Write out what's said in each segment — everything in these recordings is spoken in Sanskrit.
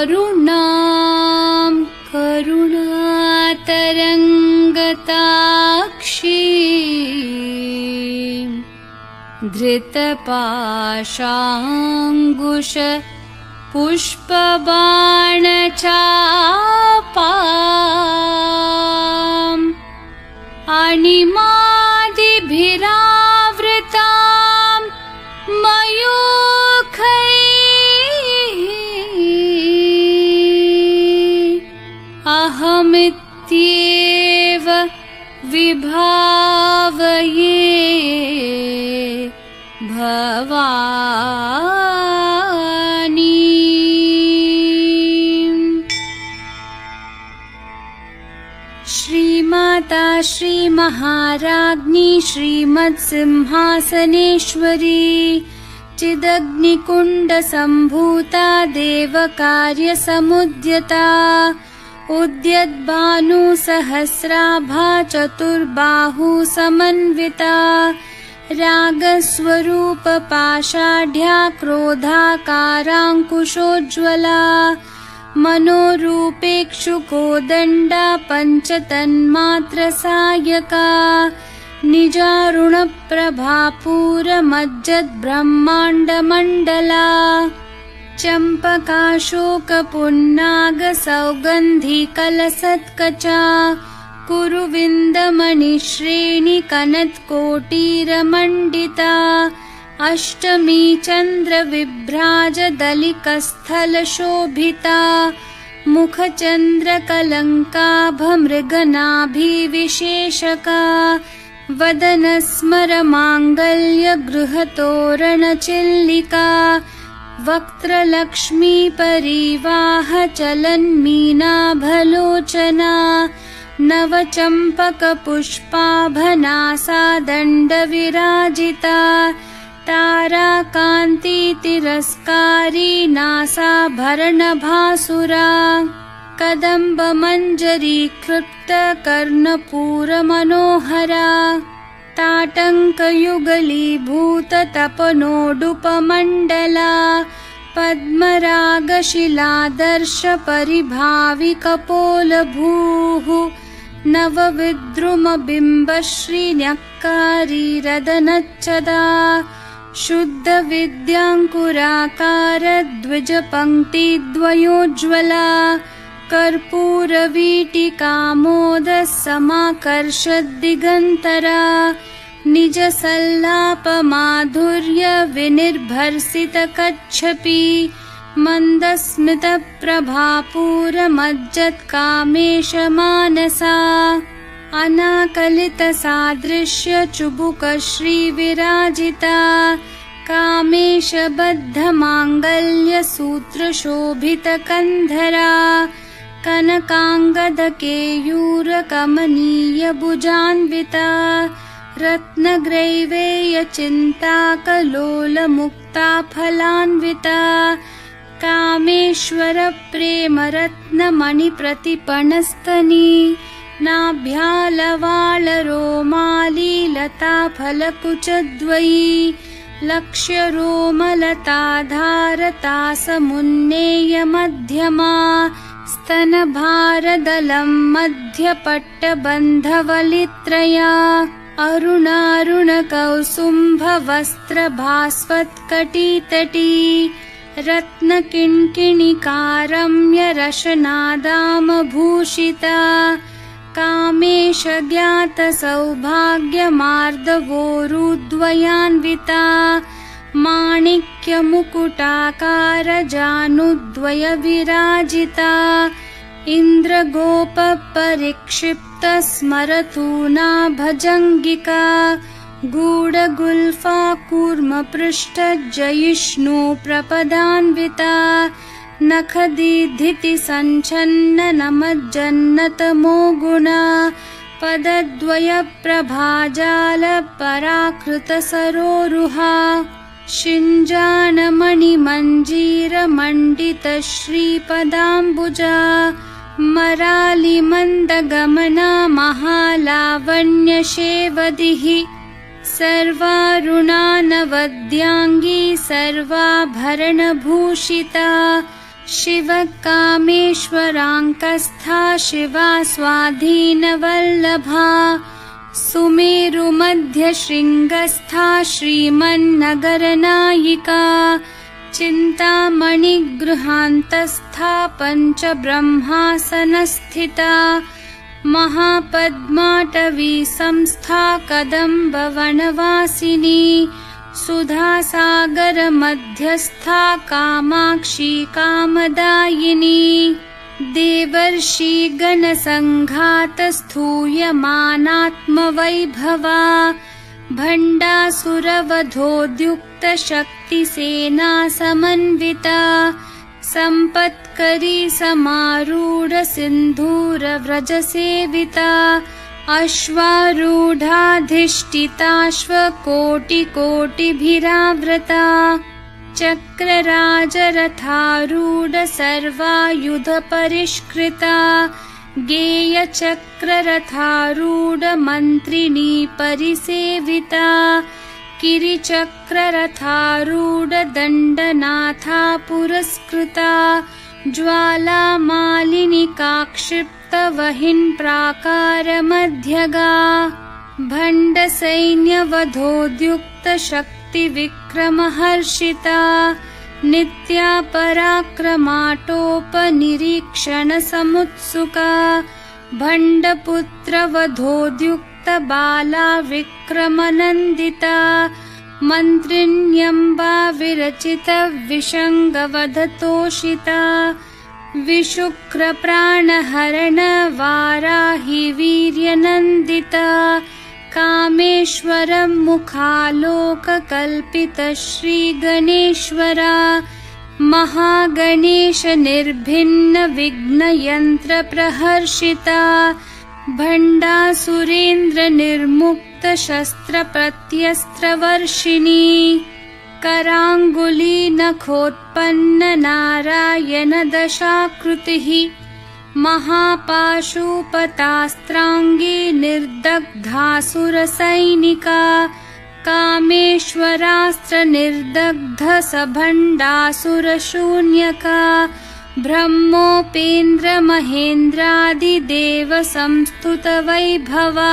अरुणां करुणातरङ्गताक्षीं धृतपाशाङ्कुश पुष्पबाणचापाम् अणिमादिभिरावृतां मयूखैः अहमित्येव विभावये भवानी। श्रीमाता श्रीमहाराज्ञी श्रीमत्सिंहासनेश्वरी चिदग्निकुण्डसम्भूता देवकार्यसमुद्यता उद्यद्भानुसहस्राभा चतुर्बाहुसमन्विता रागस्वरूपपाषाढ्या क्रोधाकाराङ्कुशोज्ज्वला मनोरूपेक्षुकोदण्डा पञ्चतन्मात्रसायका निजारुणप्रभापूरमज्जद्ब्रह्माण्डमण्डला चम्पकाशोकपुन्नागसौगन्धिकलसत्कचा कुरुविन्दमणिश्रेणिकनत्कोटीरमण्डिता अष्टमी चन्द्रविभ्राजदलिकस्थलशोभिता मुखचन्द्रकलङ्काभमृगनाभिविशेषका वदनस्मरमाङ्गल्यगृहतोरणचिल्लिका वक्त्रलक्ष्मीपरिवाहचलन्मीनाभलोचना नवचम्पकपुष्पाभनासादण्डविराजिता ताराकान्तितिरस्कारी नासाभरणभासुरा कदम्बमञ्जरीकृप्तकर्णपूरमनोहरा ताटङ्कयुगलीभूततपनोडुपमण्डला पद्मरागशिलादर्शपरिभाविकपोलभूः नवविद्रुमबिम्बश्रीन्यक्कारीरदनच्छदा शुद्धविद्याङ्कुराकारद्विजपङ्क्तिद्वयोज्ज्वला कर्पूरवीटिकामोदसमाकर्षद्दिगन्तरा निजसल्लापमाधुर्यविनिर्भर्सितकच्छपि मन्दस्मितप्रभापूरमज्जत्कामेशमानसा अनाकलितसादृश्यचुबुकश्रीविराजिता कामेशबद्धमाङ्गल्यसूत्रशोभितकन्धरा कनकाङ्गदकेयूरकमनीयभुजान्विता रत्नग्रैवेयचिन्ताकलोलमुक्ताफलान्विता कामेश्वरप्रेमरत्नमणिप्रतिपणस्तनी नाभ्यालवालरोमालीलताफलकुचद्वयी लक्ष्यरोमलताधारतासमुन्नेयमध्यमा स्तनभारदलं मध्यपट्टबन्धवलित्रया अरुणारुणकौसुम्भवस्त्रभास्वत्कटितटी रत्नकिङ्किणिकारम्यरशनादामभूषिता कामेशज्ञातसौभाग्यमार्दवोरुद्वयान्विता माणिक्यमुकुटाकारजानुद्वयविराजिता इन्द्रगोपपरिक्षिप्तस्मरतूना भजङ्गिका गूढगुल्फा कूर्मपृष्ठजयिष्णुप्रपदान्विता नखदीधितिसञ्छन्ननमज्जन्नतमोगुणा पदद्वयप्रभाजालपराकृतसरोरुहा शिञ्जानमणिमञ्जीरमण्डितश्रीपदाम्बुजा मरालिमन्दगमना महालावण्यशेवदिः सर्वारुणानवद्याङ्गी सर्वाभरणभूषिता शिवः कामेश्वराङ्कस्था शिवा स्वाधीनवल्लभा सुमेरुमध्यशृङ्गस्था श्रीमन्नगरनायिका चिन्तामणिगृहान्तस्था पञ्चब्रह्मासनस्थिता महापद्माटवी संस्था कदम्बवनवासिनी सुधासागरमध्यस्था कामाक्षी कामदायिनी देवर्षिगणसङ्घातस्थूयमानात्मवैभवा भण्डासुरवधोद्युक्तशक्तिसेना समन्विता सम्पत्करी समारूढसिन्धूरव्रजसेविता अश्वारूढाधिष्ठिताश्वकोटिकोटिभिरावृता चक्रराजरथारूढ सर्वायुधपरिष्कृता गेयचक्ररथारूढ मन्त्रिणी परिसेविता किरिचक्ररथारूढ दण्डनाथा पुरस्कृता ज्वालामालिनिकाक्षिप्तवहिन् प्राकारमध्यगा भण्डसैन्यवधोद्युक्तशक्तिविक्रमहर्षिता नित्या पराक्रमाटोपनिरीक्षणसमुत्सुका भण्डपुत्रवधोद्युक्तबाला विक्रमनन्दिता मन्त्रिण्यम्बा विरचितविषङ्गवधतोषिता विशुक्रप्राणहरणवाराहि वीर्यनन्दिता कामेश्वरं मुखालोककल्पितश्रीगणेश्वरा महागणेश निर्भिन्नविघ्नयन्त्रप्रहर्षिता भण्डासुरेन्द्रनिर्मुक्तशस्त्रप्रत्यस्त्रवर्षिणी कराङ्गुलीनखोत्पन्ननारायणदशाकृतिः महापाशुपतास्त्राङ्गी निर्दग्धासुरसैनिका कामेश्वरास्त्रनिर्दग्धसभण्डासुरशून्यका ब्रह्मोपेन्द्रमहेन्द्रादिदेवसंस्तुतवैभवा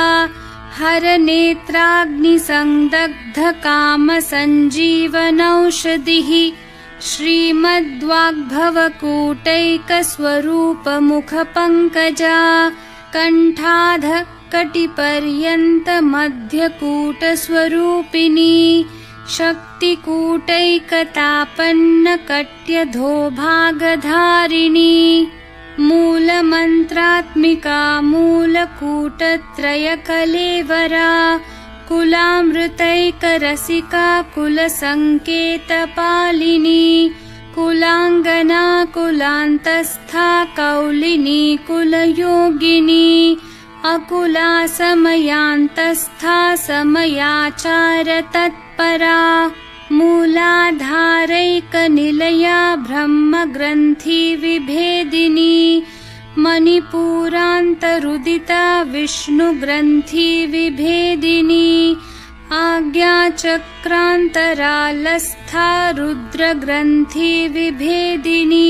हरनेत्राग्निसंदग्धकामसञ्जीवनौषधिः श्रीमद्वाग्भवकूटैकस्वरूपमुखपङ्कजा कण्ठाधःकटिपर्यन्तमध्यकूटस्वरूपिणी शक्तिकूटैकतापन्नकट्यधोभागधारिणी मूलमन्त्रात्मिका मूलकूटत्रयकलेवरा कुलामृतैकरसिका कुलसङ्केतपालिनी कुलाङ्गना कुलान्तस्था कौलिनी कुलयोगिनी अकुला समयान्तस्था समयाचारतत्परा मूलाधारैकनिलया ब्रह्मग्रन्थिविभेदिनी मणिपुरान्तरुदिता विष्णुग्रन्थिविभेदिनी आज्ञाचक्रान्तरालस्था रुद्रग्रन्थिविभेदिनी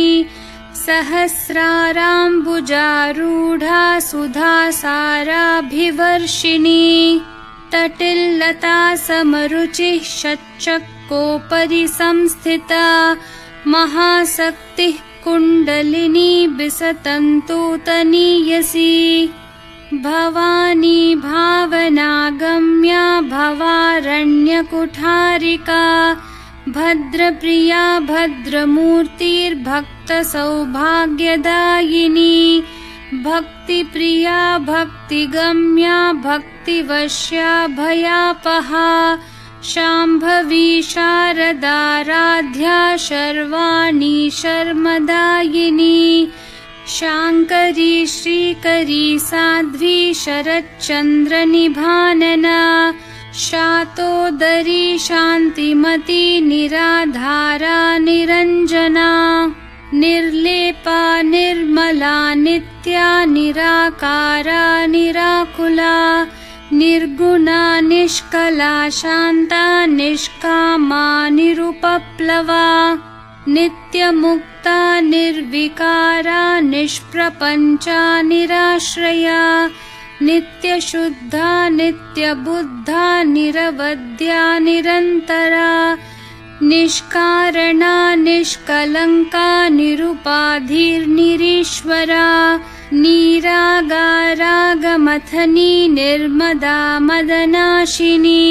सहस्राराम्बुजारूढा सुधासाराभिवर्षिणी तटिल्लता समरुचिः षट्चक्रोपरि संस्थिता महाशक्तिः कुण्डलिनी विसतन्तुतनीयसी भवानी भावनागम्या भवारण्यकुठारिका भद्रप्रिया भद्रमूर्तिर्भक्तसौभाग्यदायिनी भक्तिप्रिया भक्तिगम्या भक्तिवश्या भयापहा शाम्भवी शारदाराध्या शर्वाणी शर्मदायिनी शाङ्करी श्रीकरी साध्वी शरच्चन्द्रनिभानना शातोदरी शान्तिमती निराधारा निरञ्जना निर्लेपा निर्मला नित्या निराकारा निराकुला निर्गुणा निष्कला शान्ता निष्कामा निरुपप्लवा नित्यमुक्ता निर्विकारा निष्प्रपञ्चा निराश्रया नित्यशुद्धा नित्यबुद्धा निरवद्या निरन्तरा निष्कारणा निष्कलङ्का निरुपाधिर्निरीश्वरा निरागारागमथनी निर्मदा मदनाशिनी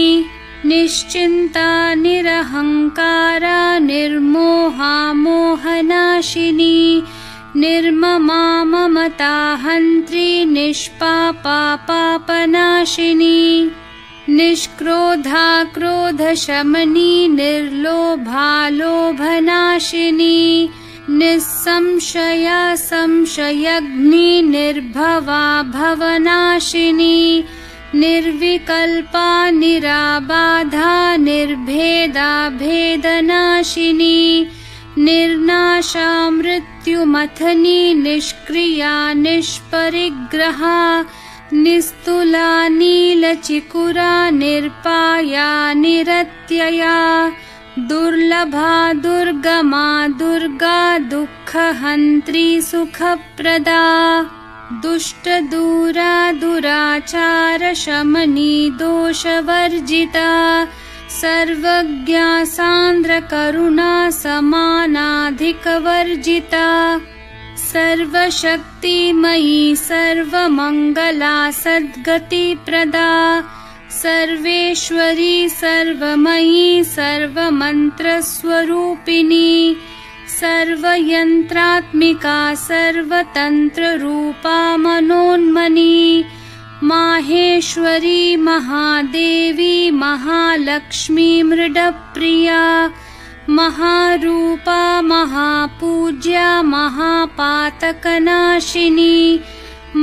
निश्चिन्ता निरहङ्कारा निर्मोहा मोहनाशिनी निर्ममा ममता हन्त्री निष्पापा पापनाशिनी निष्क्रोधा क्रोधशमनी निर्लोभा लोभनाशिनी निस्संशया संशयग्नि निर्भवा भवनाशिनी निर्विकल्पा निराबाधा निर्भेदा भेदनाशिनी निर्नाशा मृत्युमथनी निष्क्रिया निष्परिग्रहा निस्तुला नीलचिकुरा निर्पाया निरत्यया दुर्लभा दुर्गमा दुर्गा दुःखहन्त्री सुखप्रदा दुष्टदूरा दुराचारशमनी दोषवर्जिता सर्वज्ञा सान्द्रकरुणा समानाधिकवर्जिता सर्वशक्तिमयी सर्वमङ्गला सद्गतिप्रदा सर्वेश्वरी सर्वमयी सर्वमन्त्रस्वरूपिणी सर्वयन्त्रात्मिका सर्वतन्त्ररूपा मनोन्मनी माहेश्वरी महादेवी महालक्ष्मी मृडप्रिया महारूपा महापूज्या महापातकनाशिनी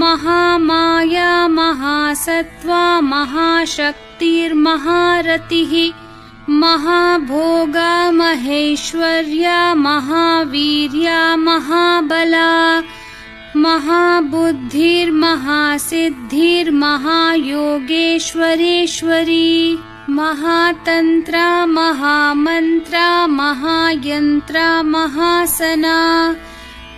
महामाया महासत्त्वा महाशक्तिर्महारतिः महाभोगा महेश्वर्या महावीर्या महाबला महाबुद्धिर्महासिद्धिर्महायोगेश्वरेश्वरी महातन्त्रा महामन्त्रा महायन्त्रा महासना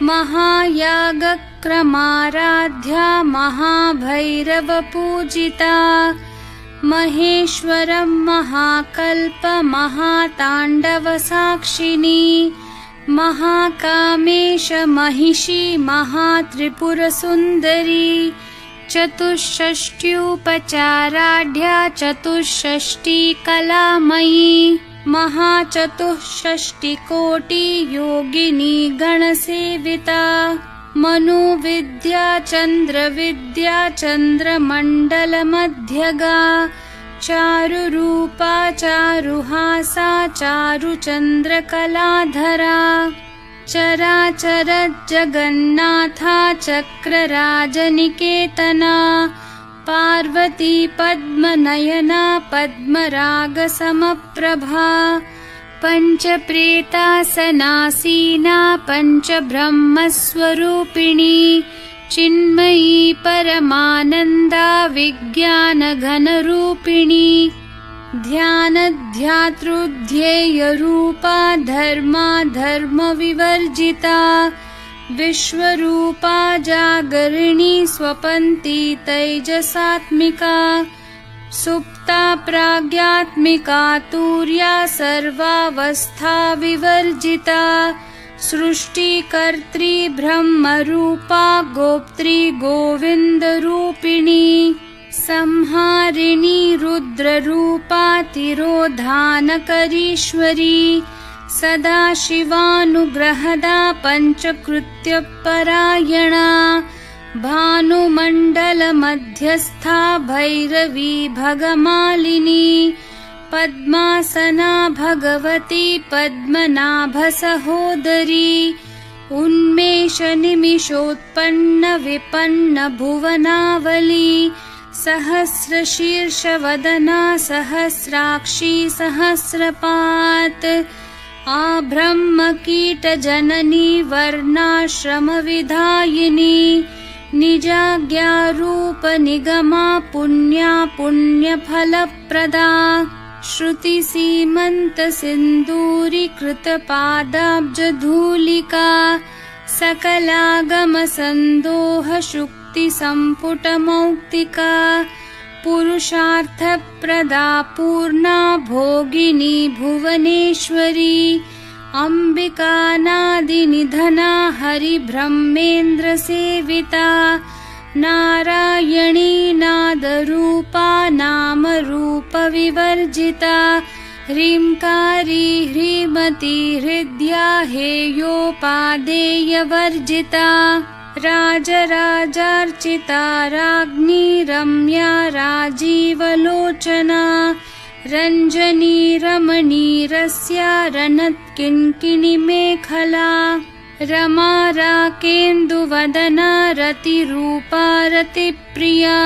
महायागक्रमाराध्या महाभैरवपूजिता महेश्वरं महाकल्प महाताण्डवसाक्षिणी महाकामेश महिषी महात्रिपुरसुन्दरी चतुष्षष्ट्युपचाराढ्या चतुष्षष्टिकलामयी महाचतुष्षष्टिकोटि योगिनी गणसेविता मनुविद्या चन्द्रविद्या चन्द्रमण्डलमध्यगा चारुरूपा चारुहासा चारुचन्द्रकलाधरा चराचर जगन्नाथा चक्रराजनिकेतना पार्वती पद्मनयना पद्मरागसमप्रभा पञ्चप्रेतासनासीना पञ्चब्रह्मस्वरूपिणी चिन्मयी परमानन्दा विज्ञानघनरूपिणी ध्यानध्यातृध्येयरूपा धर्माधर्मविवर्जिता विश्वरूपा जागरिणी स्वपन्ती तैजसात्मिका सुप्ता प्राज्ञात्मिका तुर्या सर्वावस्था विवर्जिता सृष्टिकर्त्री ब्रह्मरूपा गोप्त्री गोविन्दरूपिणी संहारिणी रुद्ररूपा तिरोधानकरीश्वरी सदाशिवानुग्रहदा पञ्चकृत्यपरायणा भानुमण्डलमध्यस्था भैरवी भगमालिनी पद्मासना भगवती पद्मनाभसहोदरी उन्मेषनिमिषोत्पन्न विपन्न भुवनावली सहस्रशीर्षवदना सहस्राक्षी सहस्रपात् आब्रह्मकीटजननी वर्णाश्रमविधायिनी निजाज्ञारूपनिगमा पुण्या पुण्यफलप्रदा श्रुतिसीमन्तसिन्दूरीकृतपादाब्जधूलिका सकलागमसन्दोहशुक्तिसम्पुटमौक्तिका पुरुषार्थप्रदा पूर्णा भोगिनी भुवनेश्वरी अम्बिकानादिनिधना हरिब्रह्मेन्द्रसेविता नारायणी नादरूपा नामरूपविवर्जिता ह्रींकारी ह्रीमती हृद्या हेयोपादेयवर्जिता राजराजार्चिता राज्ञी रम्या राजीवलोचना रञ्जनी रमणीरस्या रणत्किङ्किणीमेखला रमा राकेन्दुवदना रतिरूपा रतिप्रिया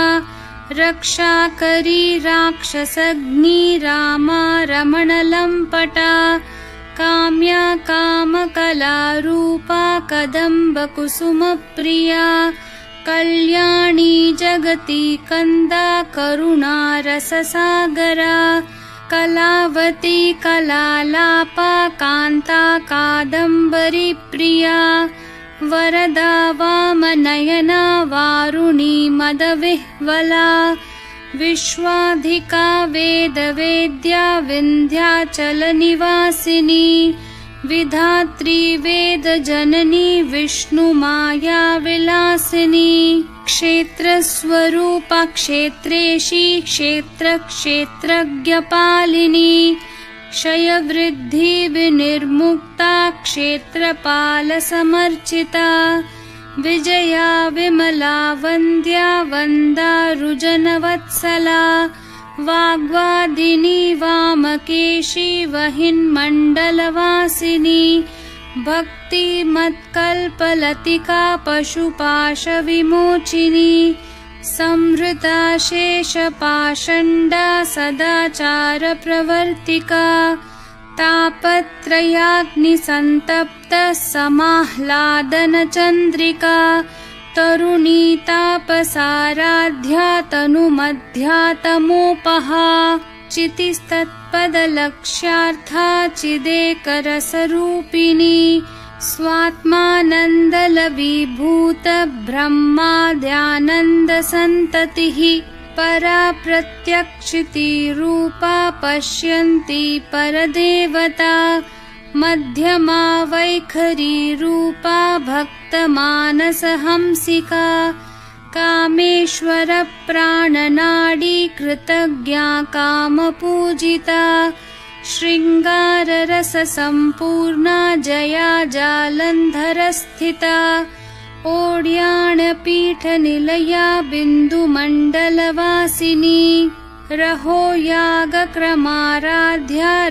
रक्षाकरी राक्षसग्नी रामा रमणलम्पटा काम्या कामकलारूपा कदम्बकुसुमप्रिया कल्याणी जगती कन्दा करुणा रससागरा कलावती कलालापा कान्ता कादम्बरी प्रिया वरदा वामनयना वारुणी मदविह्वला विश्वाधिका वेदवेद्या विन्ध्याचलनिवासिनी विधात्री वेदजननी विष्णुमाया विलासिनी क्षेत्रस्वरूपा क्षेत्रेशी क्षेत्रक्षेत्रज्ञपालिनी क्षयवृद्धि विनिर्मुक्ता क्षेत्रपालसमर्चिता विजया विमला वन्द्या वन्दारुजनवत्सला वाग्वादिनी वामकेशी वहिन्मण्डलवासिनी भक्तिमत्कल्पलतिका पशुपाशविमोचिनी संहृता शेषपाषण्डा सदाचारप्रवर्तिका तापत्रयाग्निसन्तप्ता समाह्लादनचन्द्रिका तरुणी तापसाराध्या तनुमध्या तमोपहा चितिस्तत्पदलक्ष्यार्था चिदेकरसरूपिणी स्वात्मानन्दलवीभूत ब्रह्माद्यानन्दसन्ततिः परा प्रत्यक्षितिरूपा पश्यन्ती परदेवता मध्यमा वैखरी रूपा भक्तमानसहंसिका कामेश्वर प्राणनाडी कृतज्ञा कामपूजिता शृङ्गाररससम्पूर्णा जया जालन्धरस्थिता ओड्याणपीठनिलया बिन्दुमण्डलवासिनी रहो यागक्रमाराध्या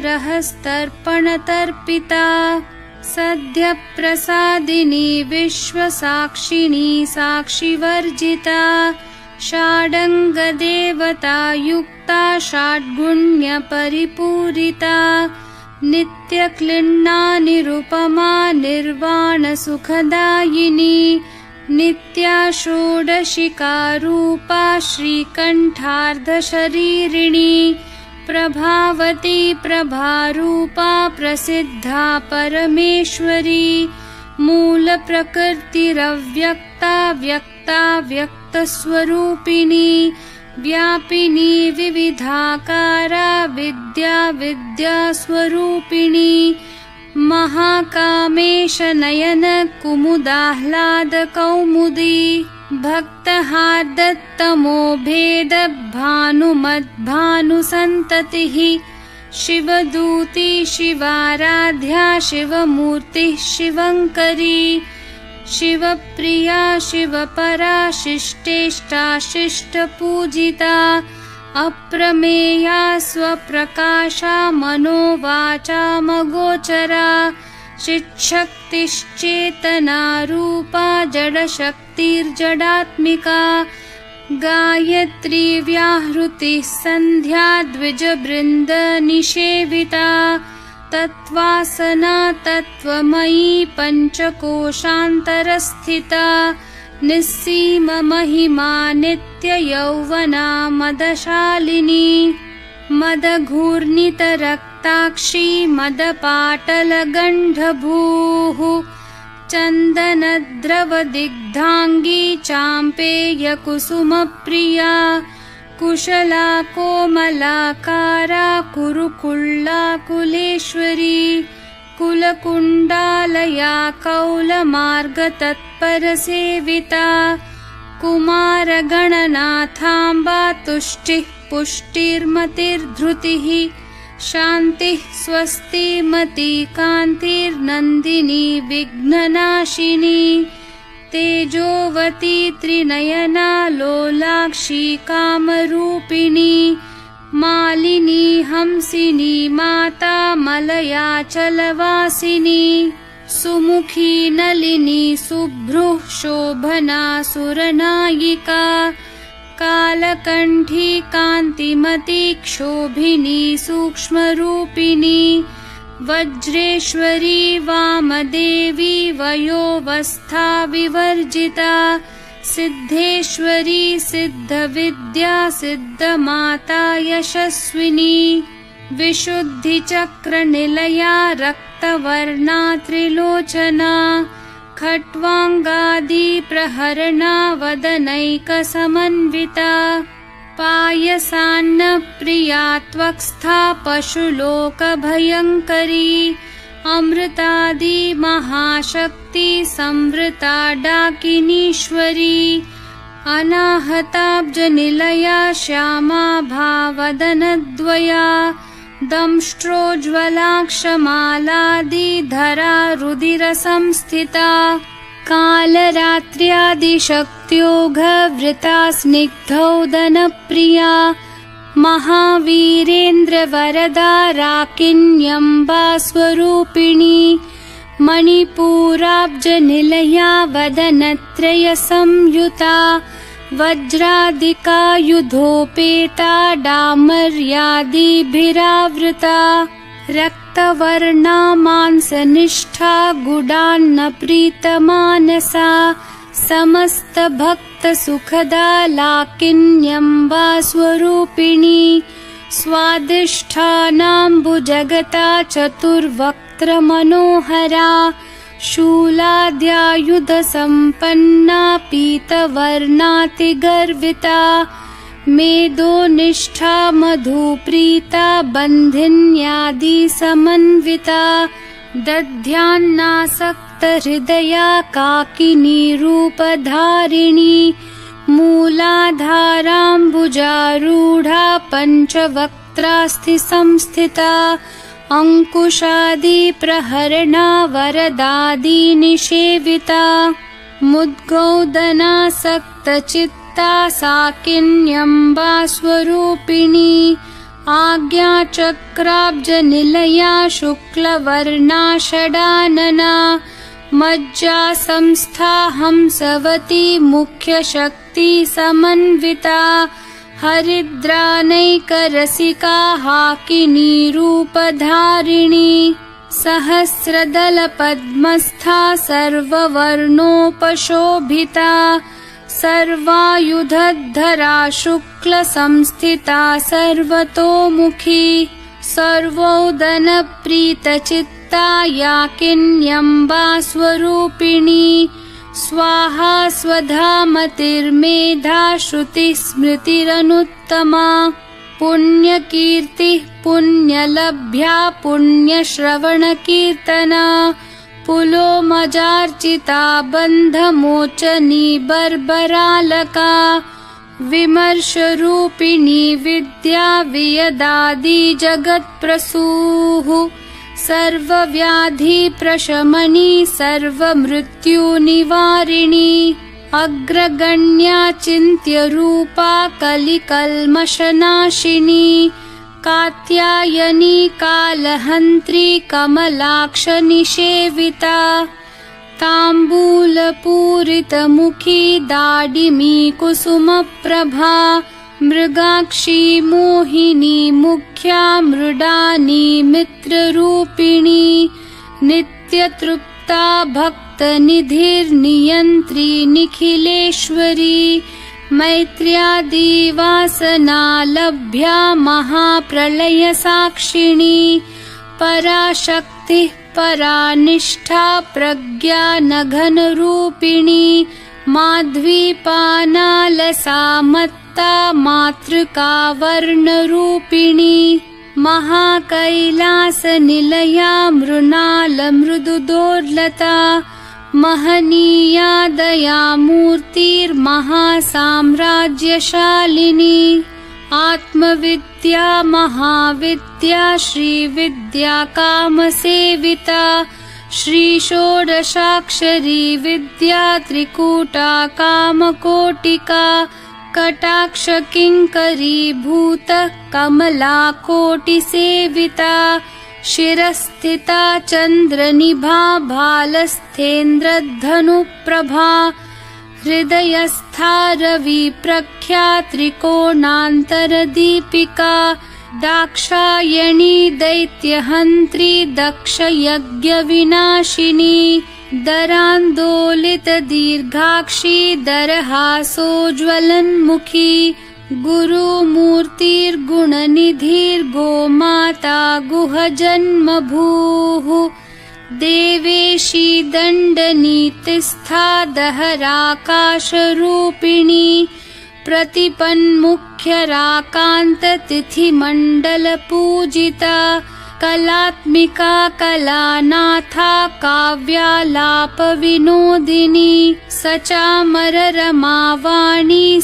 रहस्तर्पणतर्पिता सद्यप्रसादिनी विश्वसाक्षिणी साक्षिवर्जिता षाडङ्गदेवता युक्ता षड्गुण्यपरिपूरिता नित्यक्लिन्ना निरुपमा निर्वाणसुखदायिनी नित्या षोडशिकारूपा श्रीकण्ठार्धशरीरिणी प्रभावती प्रभारूपा प्रसिद्धा परमेश्वरी मूलप्रकृतिरव्यक्ता व्यक्ता व्यक्तस्वरूपिणी व्यापिनी विविधाकारा विद्या विद्यास्वरूपिणी महाकामेशनयन कुमुदाह्लाद कौमुदी भक्तहार्दत्तमो भेद भानुमद्भानुसन्ततिः शिवदूती शिवाराध्या शिवमूर्तिः शिवङ्करी शिवप्रिया शिवपरा शिष्टेष्टा शिष्टपूजिता अप्रमेया स्वप्रकाशा मनोवाचामगोचरा चिच्छक्तिश्चेतनारूपा जडशक्तिर्जडात्मिका गायत्री व्याहृतिः सन्ध्या द्विजवृन्दनिषेविता तत्त्वासना तत्त्वमयी पञ्चकोशान्तरस्थिता निस्सीममहिमा नित्ययौवना मदशालिनी मदघूर्णितरक्ताक्षी मदपाटलगण्डभूः चन्दनद्रवदिग्धाङ्गी चाम्पेयकुसुमप्रिया कुशला कोमलाकारा कुरुकुल्लाकुलेश्वरी कुलकुण्डालया कौलमार्गतत्परसेविता कुमारगणनाथाम्बा तुष्टिः पुष्टिर्मतिर्धृतिः शान्तिः स्वस्तिमती कान्तिर्नन्दिनी विघ्ननाशिनी तेजोवती त्रिनयना लोलाक्षी कामरूपिणी मालिनी हंसिनी माता मलयाचलवासिनी सुमुखी नलिनी शुभ्रुः शोभना सुरनायिका कालकण्ठी कान्तिमती क्षोभिनी सूक्ष्मरूपिणी वज्रेश्वरी वामदेवी वयोवस्था विवर्जिता सिद्धेश्वरी सिद्धविद्या सिद्धमाता यशस्विनी विशुद्धिचक्रनिलया रक्तवर्णा त्रिलोचना खट्वाङ्गादि प्रहरणा वदनैकसमन्विता पायसान्नप्रिया त्वक्स्था पशुलोकभयङ्करी अमृतादि महाशक्ति संवृता डाकिनीश्वरी अनाहताब्जनिलया श्यामा भावदनद्वया दंष्ट्रोज्ज्वलाक्षमालादिधरा रुधिरसंस्थिता कालरात्र्यादिशक्त्योघवृता स्निग्धौदनप्रिया महावीरेन्द्रवरदा राकिन्यम्बा स्वरूपिणी मणिपूराब्जनिलया वदनत्रयसंयुता वज्रादिकायुधोपेता डामर्यादिभिरावृता रक्तवर्णा मांसनिष्ठा गुडान्नप्रीतमानसा समस्तभक्तसुखदा लाकिन्यम्बा स्वरूपिणी स्वादिष्ठानाम्बुजगता चतुर्वक्त्रमनोहरा शूलाद्यायुधसम्पन्ना पीतवर्णातिगर्विता मेदोनिष्ठा मधुप्रीता बन्धिन्यादिसमन्विता दध्यान्नासक्तहृदया काकिनी रूपधारिणी मूलाधाराम्बुजारूढा पञ्चवक्त्रास्थिसंस्थिता अंकुशादिप्रहरणा वरदादिनिषेविता मुद्गौदनासक्तचित्ता साकिन्यम्बा स्वरूपिणी आज्ञाचक्राब्जनिलया शुक्लवर्णा षडानना मज्जा संस्था हंसवती मुख्यशक्ति समन्विता हरिद्रानैकरसिका हाकिनी रूपधारिणी सहस्रदलपद्मस्था सर्ववर्णोपशोभिता सर्वायुधधरा शुक्लसंस्थिता सर्वतोमुखी सर्वोदनप्रीतचित्ता याकिन्यम्बा स्वरूपिणी स्वाहा स्वधा मतिर्मेधा श्रुतिस्मृतिरनुत्तमा पुण्यकीर्तिः पुण्यलभ्या पुण्यश्रवणकीर्तना पुलोमजार्चिता बन्धमोचनी बर्बरालका विमर्शरूपिणी विद्या वियदादि जगत्प्रसूः सर्वव्याधिप्रशमनी सर्वमृत्युनिवारिणी अग्रगण्या चिन्त्यरूपा कलिकल्मषनाशिनी कात्यायनी कालहन्त्री कमलाक्षनिषेविता ताम्बूलपूरितमुखी दाडिमी कुसुमप्रभा मृगाक्षी मोहिनी मुख्या मृडानी मित्ररूपिणी नित्यतृप्ता भक्तनिधिर्नियन्त्री निखिलेश्वरी मैत्र्यादिवासनालभ्या महाप्रलयसाक्षिणी पराशक्तिः परानिष्ठा प्रज्ञानघनरूपिणी माध्वीपानालसामत्ता मातृका वर्णरूपिणी महाकैलासनिलया मृणालमृदुदोर्लता महनीया दयामूर्तिर्महासाम्राज्यशालिनी आत्मविद्या महाविद्या श्रीविद्या कामसेविता श्रीषोडशाक्षरी विद्या त्रिकूटा कामकोटिका कटाक्षकिङ्करीभूत कमला कोटिसेविता शिरस्थिता चन्द्रनिभा भालस्थेन्द्रधनुप्रभा हृदयस्था रविप्रख्या त्रिकोणान्तरदीपिका दाक्षायणी दैत्यहन्त्री दक्षयज्ञविनाशिनी दरान्दोलितदीर्घाक्षी दरहासोज्ज्वलन्मुखी गुरुमूर्तिर्गुणनिधिर्गोमाता गुहजन्मभूः देवेशी दण्डनीतिस्था दहराकाशरूपिणी प्रतिपन्मुख्यराकान्ततिथिमण्डलपूजिता कलात्मिका कलानाथा काव्यालापविनोदिनी सचामररमावाणी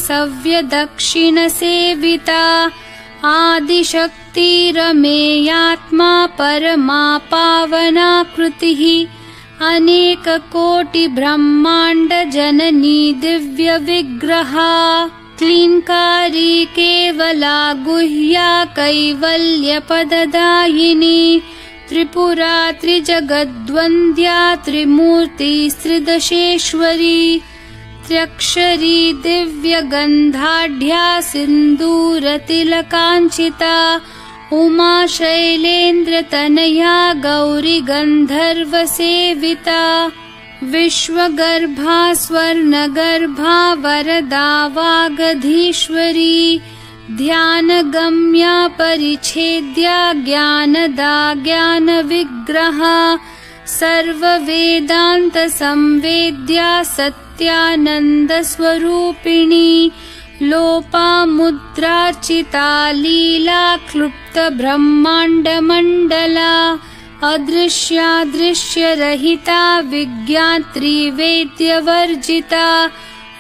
सव्यदक्षिणसेविता आदिशक्तिरमेयात्मा परमा पावनाकृतिः अनेककोटिब्रह्माण्डजननी दिव्यविग्रहा क्लीङ्कारी केवला गुह्या कैवल्यपददायिनी त्रिपुरा त्रिजगद्वन्द्या त्रिमूर्तिस्त्रिदशेश्वरी त्र्यक्षरी दिव्यगन्धाढ्या सिन्दूरतिलकाञ्चिता उमा शैलेन्द्रतनया गौरी गन्धर्वसेविता विश्वगर्भा स्वर्णगर्भा वरदा वागधीश्वरी ध्यानगम्या परिच्छेद्या ज्ञानदा ज्ञानविग्रहा सर्ववेदान्तसंवेद्या सत्यानन्दस्वरूपिणी लोपामुद्रार्चिता लीला क्लुप्तब्रह्माण्डमण्डला अदृश्यादृश्यरहिता विज्ञात्री वेद्यवर्जिता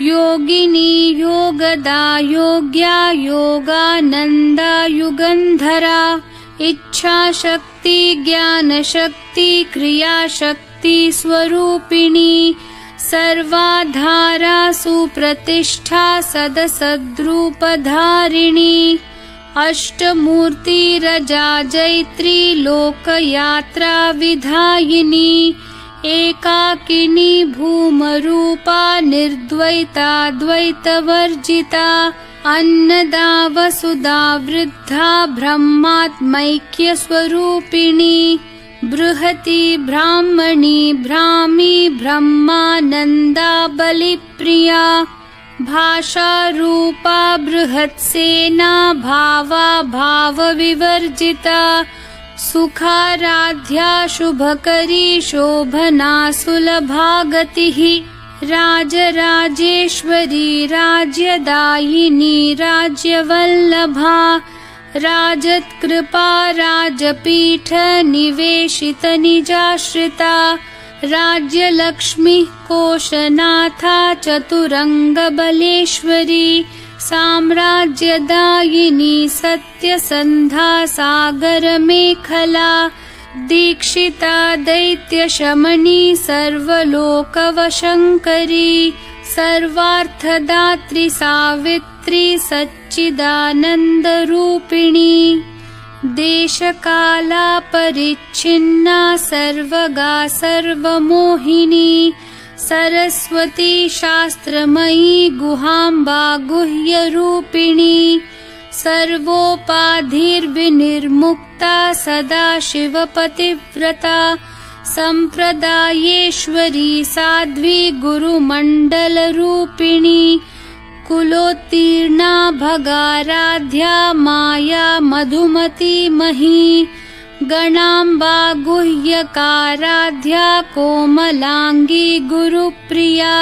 योगिनी योगदा योग्या योगानन्दा युगन्धरा इच्छाशक्ति ज्ञानशक्ति क्रियाशक्ति स्वरूपिणी सर्वाधारा सुप्रतिष्ठा सदसद्रूपधारिणी अष्टमूर्तिरजा जैत्री लोकयात्रा विधायिनी एकाकिनी भूमरूपा निर्द्वैता द्वैतवर्जिता अन्नदा वसुधा वृद्धा ब्रह्मात्मैक्यस्वरूपिणी बृहती ब्राह्मणी भ्रामी ब्रह्मानन्दा बलिप्रिया भाषारूपा बृहत्सेना भावा भावविवर्जिता सुखाराध्या शुभकरी शोभना सुलभा गतिः राजराजेश्वरी राज्यदायिनी राज्यवल्लभा राजत्कृपा राजपीठ निवेशित निजाश्रिता राज्यलक्ष्मी कोशनाथा चतुरङ्गबलेश्वरी साम्राज्यदायिनी सत्यसन्धा सागरमेखला दीक्षिता दैत्यशमनी सर्वलोकवशङ्करी सर्वार्थदात्री सावित्री सच्चिदानन्दरूपिणी देशकाला परिच्छिन्ना सर्वगा सर्वमोहिनी सरस्वती शास्त्रमयी गुहाम्बा गुह्यरूपिणी सर्वोपाधिर्विनिर्मुक्ता सदाशिवपतिव्रता सम्प्रदायेश्वरी साध्वी गुरुमण्डलरूपिणी कुलोत्तीर्णा भगाराध्या माया मधुमती मही गणाम्बा गुह्यकाराध्या कोमलांगी गुरुप्रिया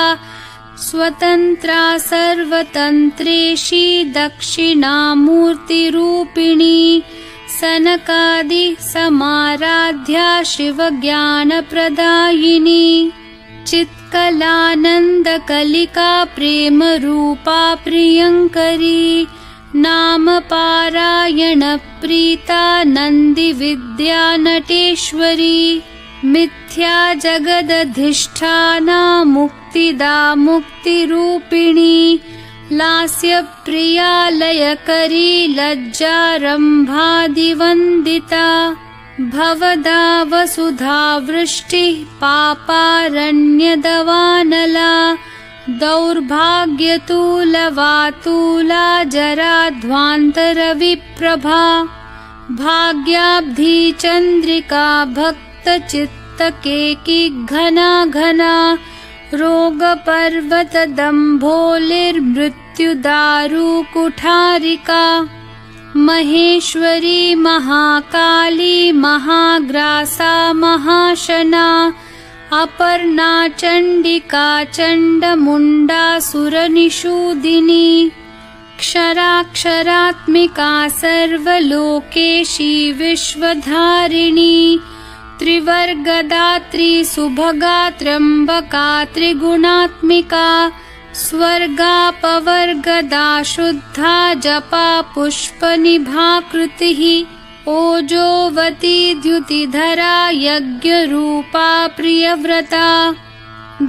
स्वतंत्रा सर्वतंत्रेशी दक्षिणामूर्तिरूपिणी सनकादि समाराध्या शिवज्ञानप्रदायिनी चित्कलानन्दकलिका प्रेमरूपा प्रियङ्करी नाम पारायण प्रीता नन्दिविद्या नटेश्वरी मिथ्या जगदधिष्ठाना मुक्तिदा मुक्तिरूपिणी लास्यप्रिया लयकरी लज्जारम्भादिवन्दिता भवदा वसुधा वृष्टिः पापारण्यदवानला दौर्भाग्यतूलवातूला जराध्वान्तरविप्रभा भाग्याब्धि चन्द्रिका भक्तचित्तकेकी घना घना रोगपर्वतदम्भोलिर्मृत्युदारुकुठारिका महेश्वरी महाकाली महाग्रासा महाशना अपर्णा चण्डिका चण्डमुण्डा सुरनिषूदिनी क्षराक्षरात्मिका सर्वलोकेशी विश्वधारिणी त्रिवर्गदात्री सुभगा त्र्यम्बका त्रिगुणात्मिका स्वर्गापवर्गदा शुद्धा जपा पुष्पनिभाकृतिः ओजोवती द्युतिधरा यज्ञरूपा प्रियव्रता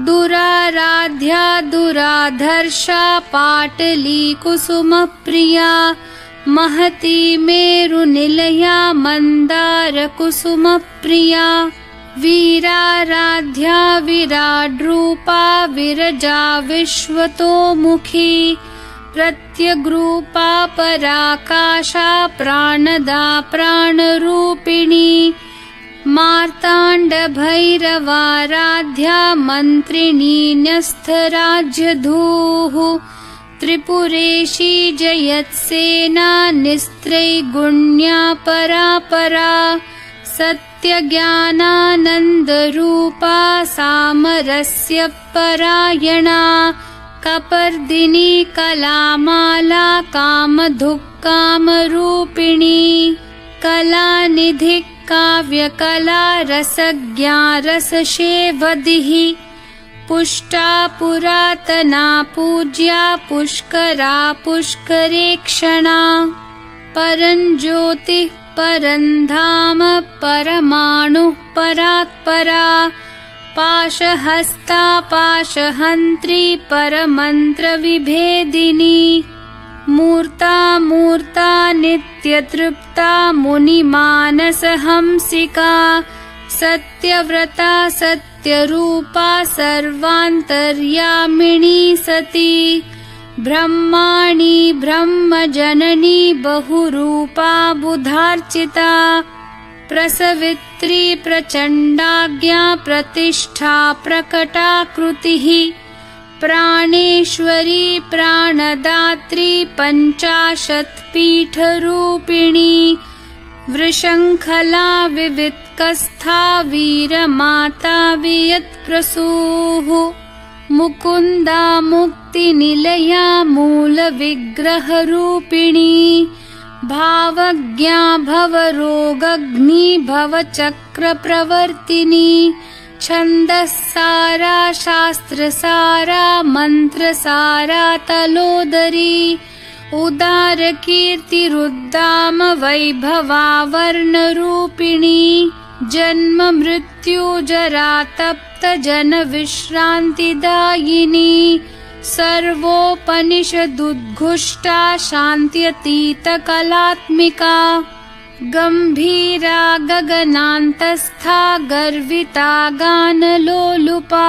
दुराराध्या दुराधर्षा पाटली कुसुमप्रिया महती मेरुनिलया मन्दारकुसुमप्रिया वीराराध्या विराड्रूपा विरजा विश्वतोमुखी प्रत्यग्रूपा पराकाशा प्राणदा प्राणरूपिणी मार्ताण्डभैरवाराध्या मन्त्रिणी न्यस्थराज्यधूः त्रिपुरेशी जयत्सेना निस्त्रैगुण्या परापरा सत्यज्ञानानन्दरूपा सामरस्य परायणा कपर्दिनी कलामाला कामधुक्कामरूपिणी कलानिधि काव्यकला रसज्ञा रससेवधिः पुष्टा पुरातना पूज्या पुष्करा पुष्करेक्षणा परञ्ज्योतिः परन्धाम परमाणुः परात्परा पाशहस्ता पाशहन्त्री परमन्त्रविभेदिनी मूर्ता मूर्ता नित्यतृप्ता मुनिमानसहंसिका सत्यव्रता सत्यरूपा सर्वान्तर्यामिणी सती ब्रह्माणी ब्रह्मजननी बहुरूपा बुधार्चिता प्रसवित्री प्रचण्डाज्ञा प्रतिष्ठा प्रकटाकृतिः प्राणेश्वरी प्राणदात्री पञ्चाशत्पीठरूपिणी वृषङ्खला विवित्कस्था वीरमाता वियत्प्रसूः मुकुन्दा मुक्तिनिलया मूलविग्रहरूपिणी भावज्ञा भवरोगग्नि भवचक्रप्रवर्तिनी छन्दस्सारा शास्त्रसारा मन्त्रसारा तलोदरी उदारकीर्तिरुद्दाम वैभवा वर्णरूपिणी जन्म मृत्यु जरा तप्त जन विश्रान्तिदायिनी सर्वोपनिषदुद्घुष्टा शान्त्यतीत कलात्मिका गम्भीरा गगनान्तस्था गर्विता गानलोलुपा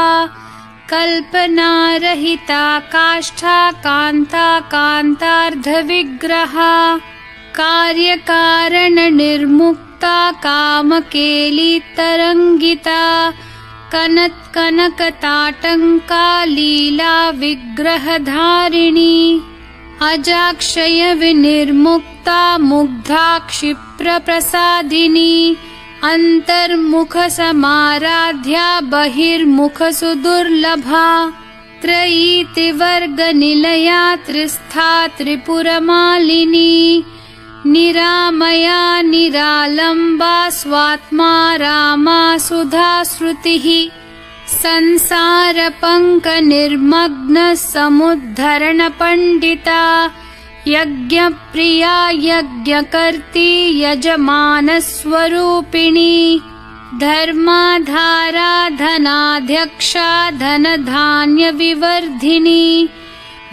कल्पनारहिता काष्ठा कान्ता कान्तार्धविग्रहा कार्यकारणनिर्मुक्ता कामकेली तरङ्गिता कनत्कनकताटङ्का लीला विग्रहधारिणी अजाक्षय विनिर्मुक्ता मुग्धा क्षिप्रप्रसादिनी अन्तर्मुख समाराध्या बहिर्मुख सुदुर्लभा त्रयीतिवर्गनिलया त्रिस्था त्रिपुरमालिनी निरामया निरालम्बा स्वात्मा रामा सुधा श्रुतिः संसारपङ्कनिर्मग्न समुद्धरणपण्डिता यज्ञप्रिया यज्ञकर्त्री यजमानस्वरूपिणी धर्माधारा धनाध्यक्षा धनधान्यविवर्धिनी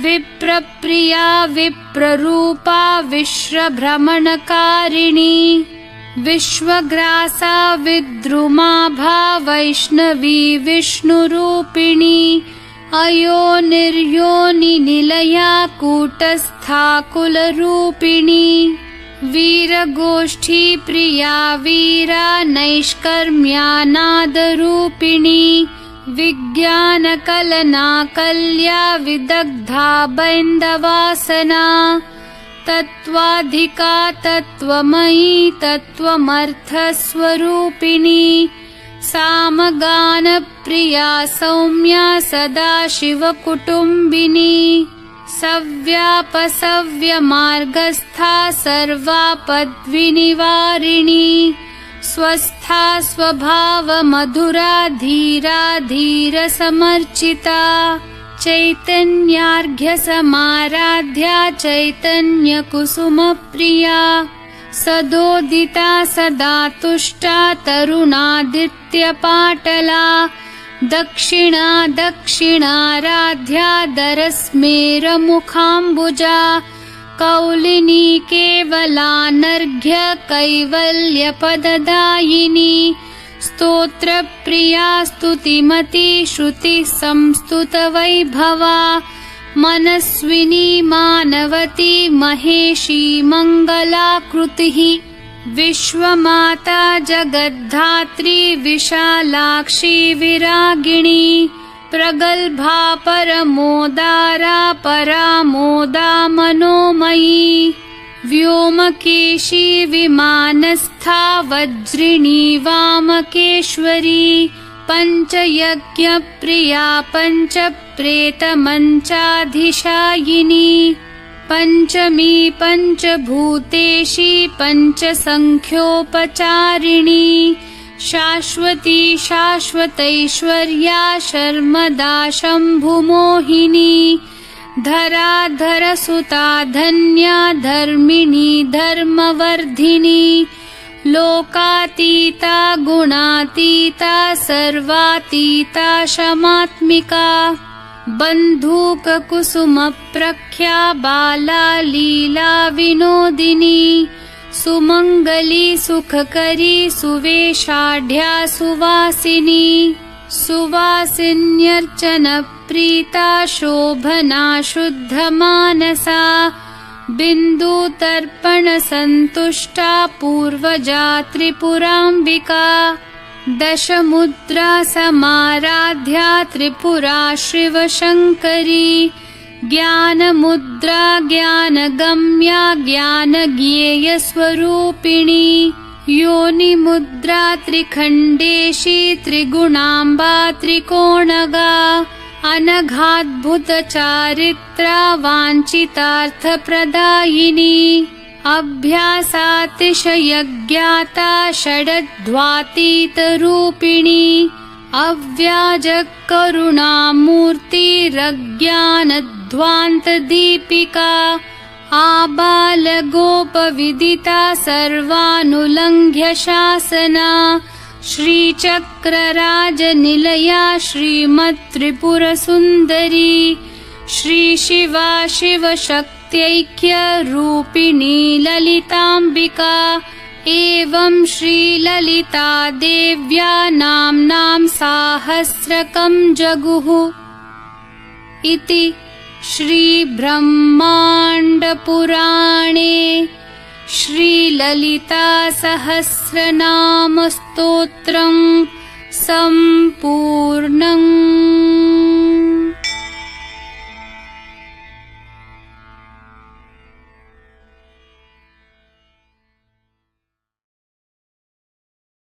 विप्रप्रिया विप्ररूपा विश्वभ्रमणकारिणी विश्वग्रासा विद्रुमाभा वैष्णवी विष्णुरूपिणी अयोनिर्योनिनिलया कूटस्था कुलरूपिणी वीरगोष्ठी प्रिया वीरा नैष्कर्म्यानादरूपिणी विज्ञानकलना कल्या विदग्धा बैन्दवासना तत्त्वाधिका तत्त्वमयी तत्त्वमर्थस्वरूपिणी सामगानप्रिया सौम्या सदाशिवकुटुम्बिनी सव्यापसव्यमार्गस्था सर्वापद्विनिवारिणी स्वस्था स्वभावमधुरा धीरा धीरसमर्चिता चैतन्यार्घ्यसमाराध्या चैतन्यकुसुमप्रिया सदोदिता सदा तुष्टा तरुणादित्यपाटला दक्षिणा दक्षिणाराध्या दरस्मेरमुखाम्बुजा कौलिनी केवलानर्घ्य कैवल्यपददायिनी स्तोत्रप्रिया स्तुतिमती श्रुतिः संस्तुतवैभवा मनस्विनी मानवती महेशी मङ्गलाकृतिः विश्वमाता जगद्धात्री विशालाक्षी विरागिणी प्रगल्भा परमोदारा परामोदा मनोमयी व्योमकेशी विमानस्था वज्रिणी वामकेश्वरी पञ्चयज्ञप्रिया पञ्चप्रेतमञ्चाधिशायिनी पञ्चमी पञ्चभूतेशी पञ्चसङ्ख्योपचारिणी शाश्वती शाश्वतैश्वर्या शर्मदा शम्भुमोहिनी धराधरसुता धन्या धर्मिणी धर्मवर्धिनी लोकातीता गुणातीता सर्वातीता शमात्मिका बन्धूककुसुमप्रख्या बाला लीला विनोदिनी सुमङ्गली सुखकरी सुवेशाढ्या सुवासिनी सुवासिन्यर्चनप्रीता शोभना शुद्धमानसा बिन्दुतर्पणसन्तुष्टा पूर्वजा त्रिपुराम्बिका दशमुद्रा समाराध्या त्रिपुरा शिवशङ्करी ज्ञानमुद्रा ज्ञानगम्या ज्ञानज्ञेयस्वरूपिणी योनिमुद्रा त्रिखण्डेशी त्रिगुणाम्बा त्रिकोणगा अनघाद्भुतचारित्रा वाञ्छितार्थप्रदायिनी अभ्यासातिशयज्ञाता षडध्वातीतरूपिणी अव्याजकरुणामूर्तिरज्ञानध्वान्तदीपिका आबालगोपविदिता सर्वानुलङ्घ्य शासना श्रीचक्रराजनिलया श्रीमत्त्रिपुरसुन्दरी श्रीशिवा शिवशक्त्यैक्यरूपिणी ललिताम्बिका एवं श्रीललिता देव्या नाम्नां साहस्रकं जगुः इति श्रीब्रह्माण्डपुराणे श्रीललितासहस्रनामस्तोत्रं सम्पूर्णम्।